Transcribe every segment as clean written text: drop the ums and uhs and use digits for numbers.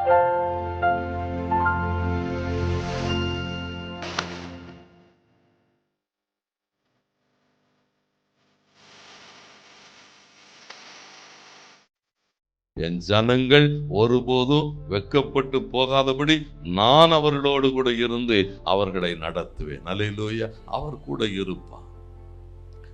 என் ஜனங்கள் ஒருபோதும் வெட்கப்பட்டு போகாதபடி நான் அவர்களோடு கூட இருந்து அவர்களை நடத்துவேன். அல்லேலூயா. அவர் கூட இருப்பார்.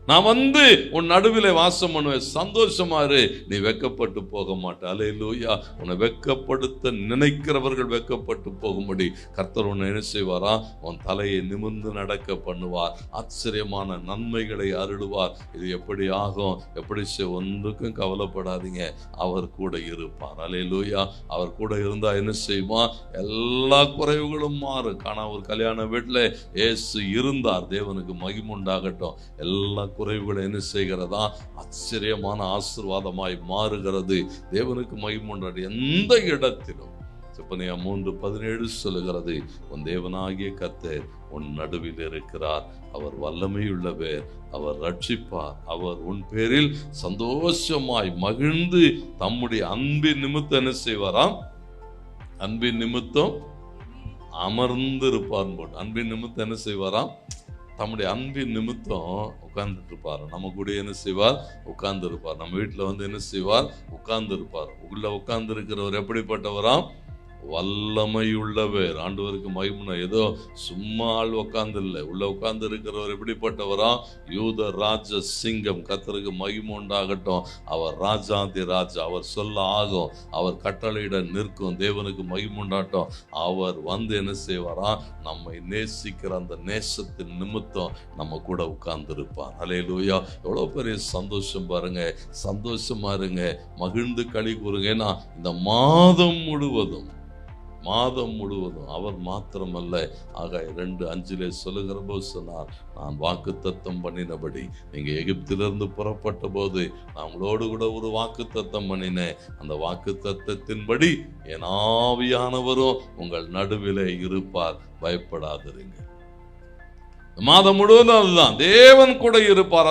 நான் வந்து உன் நடுவிலே வாசம் பண்ணுவேன். சந்தோஷமா இரு, நீ வெட்கப்பட்டு போக மாட்ட. அல்லேலூயா. உன்னை வெட்கப்படுத்த நினைக்கிறவர்கள் வெட்கப்பட்டு போகும்படி கர்த்தர் உன்னை என்ன செய்வாரா? உன் தலையை நிமிர்ந்து நடக்க பண்ணுவார். ஆச்சரியமான நன்மைகளை அருளுவார். இது எப்படி ஆகும், எப்படி ஒன்றுக்கும் கவலைப்படாதீங்க, அவர் கூட இருப்பார். அல்லேலூயா. அவர் கூட இருந்தா என்ன செய்வான்? எல்லா குறைவுகளும் மாறும். காணா ஒரு கல்யாண வீட்டில் இயேசு இருந்தார். தேவனுக்கு மகிமை உண்டாகட்டும். எல்லா குறைவுகளை என்ன செய்கிறதா? ஆச்சரியமான ஆசீர்வாதமாய் மாறுகிறது. தேவனுக்கு மகிமை உண்டாகட்டும். எந்த இடத்திலும் செப்பனியா 3:17 சொல்லுகிறது, உன் தேவனாகிய கர்த்தர் உன் நடுவில் இருக்கிறார். அவர் வல்லமையுள்ளவர், அவர் ரட்சிப்பார். அவர் உன் பேரில் சந்தோஷமாய் மகிழ்ந்து தம்முடைய அன்பின் நிமித்தம் என்ன செய்வாராம்? அன்பின் நிமித்தம் அமர்ந்திருப்பார். அன்பின் நிமித்தம் என்ன செய்வாராம்? தம்முடைய அன்பின் நிமித்தம் உட்கார்ந்துட்டு இருப்பார். நம்ம கூட என்ன செய்வார்? உட்கார்ந்து இருப்பார். நம்ம வீட்டில் வந்து என்ன செய்வார்? உட்கார்ந்து இருப்பார். உள்ள உட்கார்ந்து இருக்கிறவர் எப்படிப்பட்டவராம்? வல்லமையுள்ளவர். ஆண்டவருக்கு மகிமை. ஏதோ சும்மா ஆள் உட்கார்ந்து இல்லை, உள்ள உட்கார்ந்து இருக்கிறவர் எப்படிப்பட்டவரா? யூத ராஜ சிங்கம். கர்த்தருக்கு மகிமை உண்டாகட்டும். அவர் ராஜாதி ராஜா. அவர் சொல்ல ஆகும், அவர் கட்டளையிட நிற்கும். தேவனுக்கு மகிமை உண்டாகட்டும். அவர் வந்து என்ன செய்வாரா? நம்மை நேசிக்கிற அந்த நேசத்தின் நிமித்தம் நம்ம கூட உட்கார்ந்து இருப்பார். அல்லேலூயா. எவ்வளோ பெரிய சந்தோஷம் பாருங்க. சந்தோஷமா இருங்க, மகிழ்ந்து களி கூறுங்க. ஏன்னா இந்த மாதம் முழுவதும் அவர் மாத்திரமல்ல. ஆக 2:5 சொல்லுகிற போது சொன்னார், நான் வாக்குத்தத்தம் பண்ணினபடி நீங்க எகிப்திலிருந்து புறப்பட்ட போது நான் உங்களோடு கூட ஒரு வாக்குத்தத்தம் பண்ணினேன். அந்த வாக்குத்தத்தத்தின்படி என் ஆவியானவரும் உங்கள் நடுவிலே இருப்பார். பயப்படாதிருங்க. மாதம் முழுவதும் அதுதான். தேவன் கூட இருப்பார்.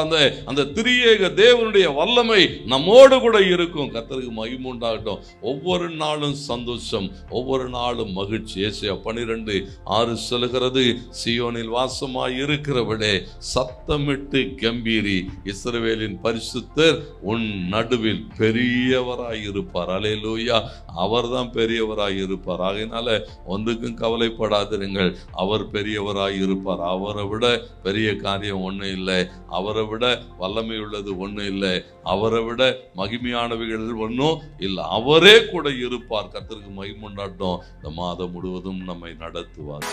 அந்த திரியேக தேவனுடைய வல்லமை நம்மோடு கூட இருக்கும். கர்த்தருக்கு மகிமை உண்டாகட்டும். ஒவ்வொரு நாளும் சந்தோஷம், ஒவ்வொரு நாளும் மகிழ்ச்சி. ஏசாயா 12:6 சொல்லுகிறது, சீயோனில் வாசமாய் இருக்கிறவளே சத்தமிட்டு கம்பீரி, இஸ்ரவேலின் பரிசுத்தர் உன் நடுவில் பெரியவராய் இருப்பார். அல்லேலூயா. அவர் தான் பெரியவராய் இருப்பார். ஆகையினால ஒன்றுக்கும் கவலைப்படாதிருங்கள். அவர் பெரியவராய் இருப்பார். அவரை விட பெரிய காரியம் ஒண்ணு இல்லை. அவரை விட வல்லமை உள்ளது ஒண்ணு இல்லை. அவரை விட மகிமையானவைகள் ஒன்றும் இல்லை. அவரே கூட இருப்பார். கர்த்தருக்கு மகிமை உண்டாகட்டும். இந்த மாதம் முழுவதும் நம்மை நடத்துவார்.